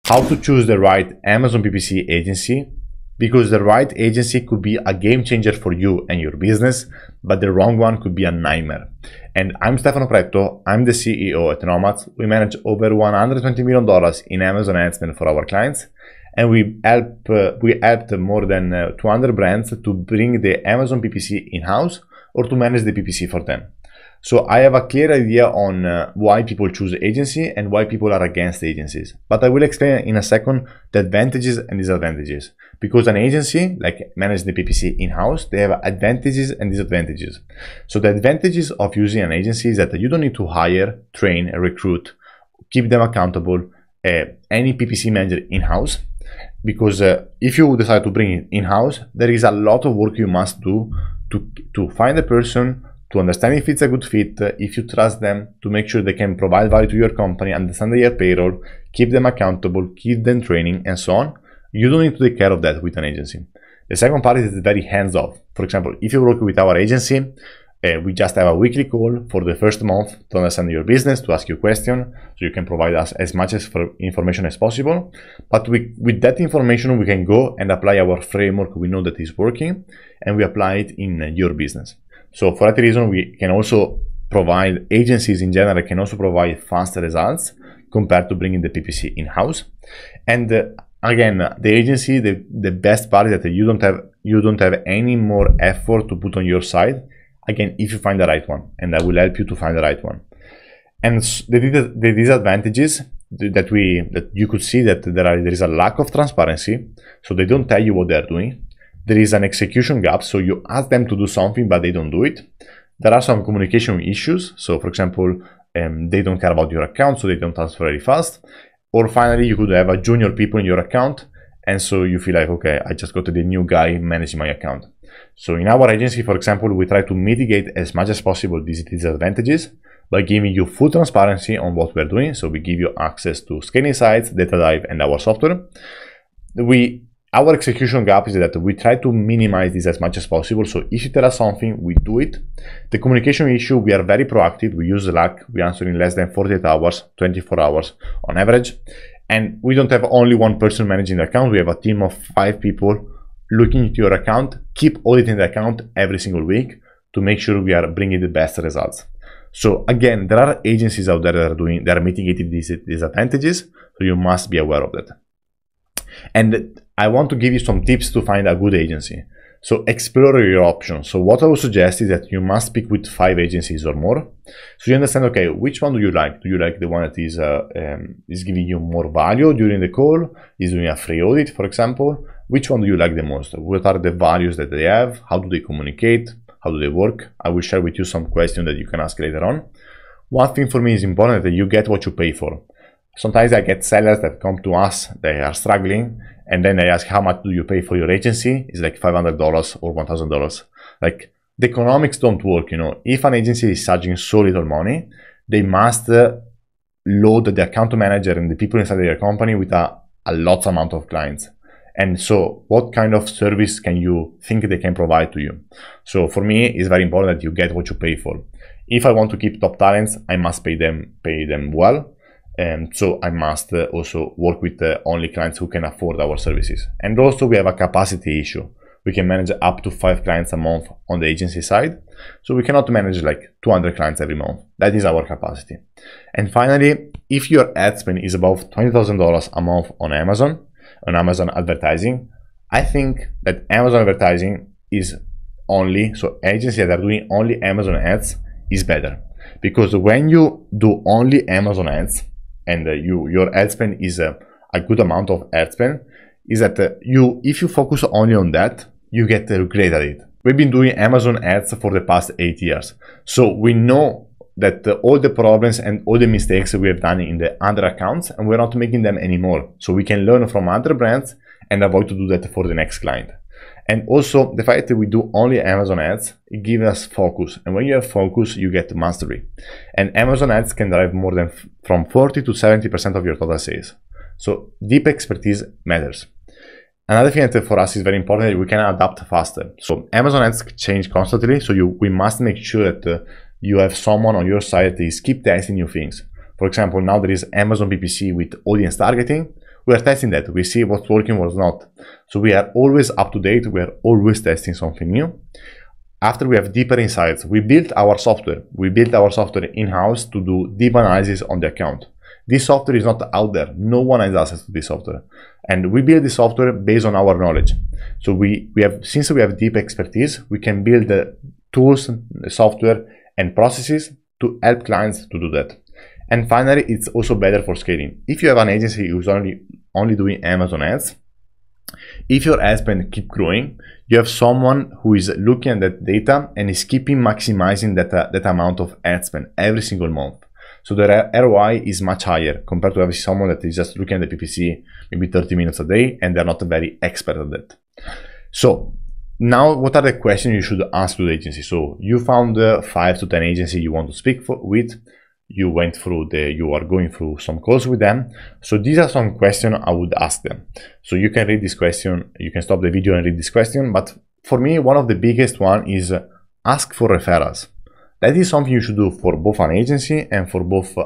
how to choose the right Amazon PPC agency, because the right agency could be a game changer for you and your business, but the wrong one could be a nightmare. And I'm Stefano Pretto, I'm the CEO at Nomadz. We manage over $120 million in Amazon ad spend for our clients, and we helped more than 200 brands to bring the Amazon PPC in-house or to manage the PPC for them. So I have a clear idea on why people choose agency and why people are against agencies. But I will explain in a second the advantages and disadvantages. Because an agency, like manage the PPC in-house, they have advantages and disadvantages. So the advantages of using an agency is that you don't need to hire, train, recruit, keep them accountable, any PPC manager in-house. Because if you decide to bring it in-house, there is a lot of work you must do to find a person, to understand if it's a good fit, if you trust them, to make sure they can provide value to your company, understand their payroll, keep them accountable, keep them training, and so on. You don't need to take care of that with an agency. The second part is very hands-off. For example, if you work with our agency, we just have a weekly call for the first month to understand your business, to ask you questions, so you can provide us as much information as possible. But with that information, we can go and apply our framework we know that is working, and we apply it in your business. So for that reason, we can also provide, agencies in general can also provide faster results compared to bringing the PPC in-house. And again, the agency, the best part is that you don't have any more effort to put on your side. Again, if you find the right one, and I will help you to find the right one. And the disadvantages that you could see that there is a lack of transparency. So they don't tell you what they're doing. There is an execution gap, so you ask them to do something, but they don't do it. There are some communication issues. So for example, they don't care about your account, so they don't transfer very fast. Or finally, you could have a junior people in your account, and so you feel like, okay, I just got the new guy managing my account. So in our agency, for example, we try to mitigate as much as possible these disadvantages by giving you full transparency on what we're doing. So we give you access to scaling sites, data dive, and our software. Our execution gap is that we try to minimize this as much as possible. So if you tell us something, we do it. The communication issue, we are very proactive. We use Slack. We answer in less than 48 hours, 24 hours on average. And we don't have only one person managing the account. We have a team of 5 people looking into your account, keep auditing the account every single week to make sure we are bringing the best results. So again, there are agencies out there that are mitigating these disadvantages. So you must be aware of that. And I want to give you some tips to find a good agency. So explore your options. So what I would suggest is that you must speak with 5 agencies or more. So you understand, okay, which one do you like? Do you like the one that is giving you more value during the call? Is doing a free audit, for example? Which one do you like the most? What are the values that they have? How do they communicate? How do they work? I will share with you some questions that you can ask later on. One thing for me is important that you get what you pay for. Sometimes I get sellers that come to us, they are struggling, and then they ask, how much do you pay for your agency? It's like $500 or $1,000. Like, the economics don't work, you know. If an agency is charging so little money, they must load the account manager and the people inside their company with a lot amount of clients. And so what kind of service can you think they can provide to you? So for me, it's very important that you get what you pay for. If I want to keep top talents, I must pay them well. And so I must also work with only clients who can afford our services. And also we have a capacity issue. We can manage up to 5 clients a month on the agency side. So we cannot manage like 200 clients every month. That is our capacity. And finally, if your ad spend is above $20,000 a month on Amazon advertising, I think that Amazon advertising is only, so agencies that are doing only Amazon ads is better. Because when you do only Amazon ads, and your ad spend is a good amount of ad spend, is that if you focus only on that, you get great at it. We've been doing Amazon ads for the past 8 years. So we know that all the problems and all the mistakes we have done in the other accounts, and we're not making them anymore. So we can learn from other brands and avoid to do that for the next client. And also the fact that we do only Amazon ads, it gives us focus. And when you have focus, you get mastery. And Amazon ads can drive more than from 40 to 70% of your total sales. So deep expertise matters. Another thing that for us is very important is we can adapt faster. So Amazon ads change constantly. So we must make sure that you have someone on your side that is keep testing new things. For example, now there is Amazon PPC with audience targeting. we are testing that. We see what's working, what's not. So we are always up to date. We are always testing something new. After we have deeper insights, we built our software. We built our software in-house to do deep analysis on the account. This software is not out there. No one has access to this software. And we build this software based on our knowledge. So since we have deep expertise, we can build the tools, the software, and processes to help clients to do that. And finally, it's also better for scaling. If you have an agency who's only doing Amazon ads, if your ad spend keep growing, you have someone who is looking at that data and is keeping maximizing that amount of ad spend every single month. So the ROI is much higher compared to having someone that is just looking at the PPC maybe 30 minutes a day and they're not very expert at that. So now, what are the questions you should ask to the agency? So you found 5 to 10 agencies you want to speak with. You went through you are going through some calls with them. So these are some questions I would ask them. So you can read this question, you can stop the video and read this question. But for me, one of the biggest one is ask for referrals. That is something you should do for both an agency and for both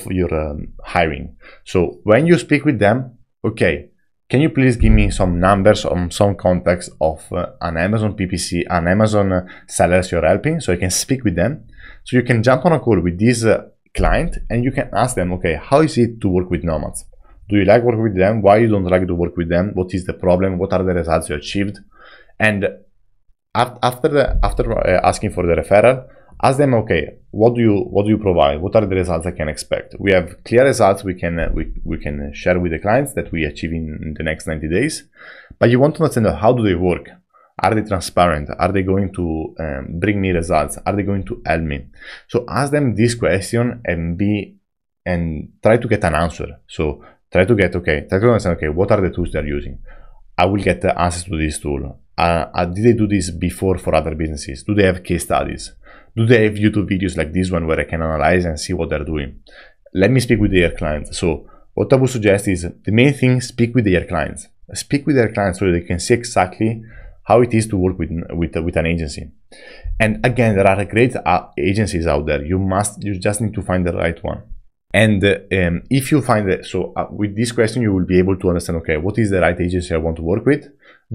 your hiring. So when you speak with them, okay, can you please give me some numbers or some context of an Amazon PPC, an Amazon sellers you're helping, so I can speak with them. So you can jump on a call with this client and you can ask them, okay, how is it to work with Nomadz? Do you like working with them? Why you don't like to work with them? What is the problem? What are the results you achieved? And after asking for the referral, ask them, okay, what do you provide? What are the results I can expect? We have clear results we can share with the clients that we achieve in the next 90 days. But you want to understand how do they work? Are they transparent? Are they going to bring me results? Are they going to help me? So ask them this question and try to get an answer. So try to understand, okay, what are the tools they're using? I will get the access to this tool. Did they do this before for other businesses? Do they have case studies? Do they have YouTube videos like this one where I can analyze and see what they're doing? Let me speak with their clients. So what I would suggest is the main thing, speak with their clients. Speak with their clients so they can see exactly how it is to work with an agency. And again, there are great agencies out there. You just need to find the right one. And if you find that, with this question, you will be able to understand, okay, what is the right agency I want to work with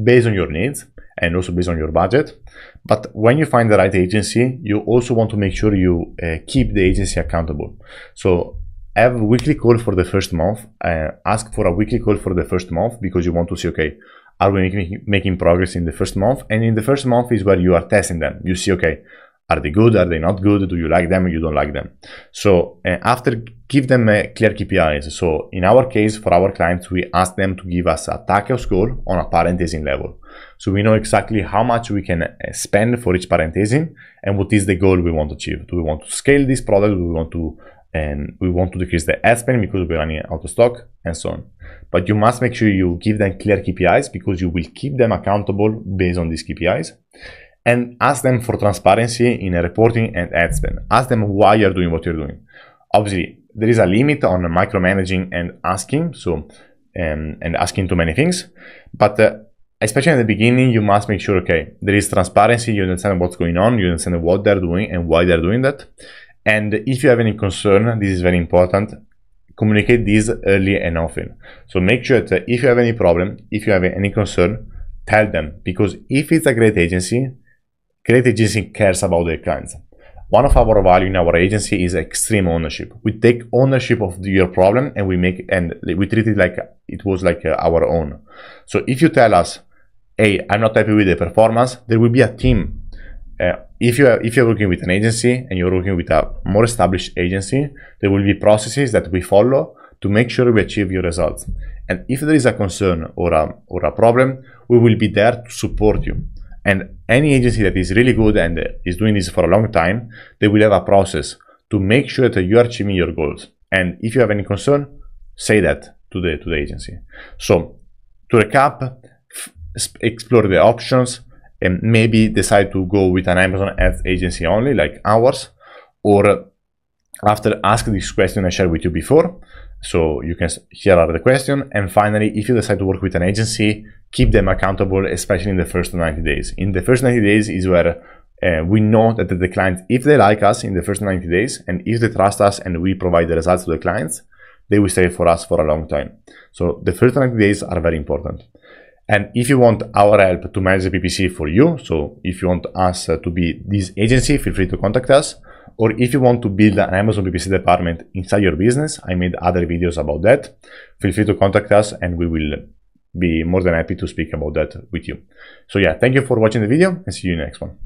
based on your needs and also based on your budget. But when you find the right agency, you also want to make sure you keep the agency accountable. So have a weekly call for the first month. Ask for a weekly call for the first month because you want to see, okay, are we making progress in the first month? And in the first month is where you are testing them. You see, okay, are they good? Are they not good? Do you like them or you don't like them? So after, give them clear KPIs. So in our case, for our clients, we ask them to give us a TACO score on a parenthesis level. So we know exactly how much we can spend for each parenthesis and what is the goal we want to achieve. Do we want to scale this product? Do we want to decrease the ad spend because we're running out of stock and so on. But you must make sure you give them clear KPIs because you will keep them accountable based on these KPIs. And ask them for transparency in reporting and ad spend. Ask them why you're doing what you're doing. Obviously, there is a limit on micromanaging and asking, and asking too many things. But especially in the beginning, you must make sure, okay, there is transparency, you understand what's going on, you understand what they're doing and why they're doing that. And if you have any concern, this is very important, communicate this early and often. So make sure that if you have any problem, if you have any concern, tell them, because if it's a great agency cares about their clients. One of our value in our agency is extreme ownership. We take ownership of your problem and we treat it like it was like our own. So if you tell us, hey, I'm not happy with the performance, there will be a team. If you're working with an agency and you're working with a more established agency, there will be processes that we follow to make sure we achieve your results. And if there is a concern or a problem, we will be there to support you. And any agency that is really good and is doing this for a long time, they will have a process to make sure that you are achieving your goals. And if you have any concern, say that to the agency. So to recap, explore the options and maybe decide to go with an Amazon ads agency only like ours, or after ask this question I shared with you before. So you can, here are the questions. And finally, if you decide to work with an agency, keep them accountable, especially in the first 90 days. In the first 90 days is where we know that the clients, if they like us in the first 90 days, and if they trust us and we provide the results to the clients, they will stay for us for a long time. So the first 90 days are very important. And if you want our help to manage the PPC for you, so if you want us to be this agency, feel free to contact us. Or if you want to build an Amazon PPC department inside your business, I made other videos about that. Feel free to contact us and we will be more than happy to speak about that with you. So yeah, thank you for watching the video and see you in the next one.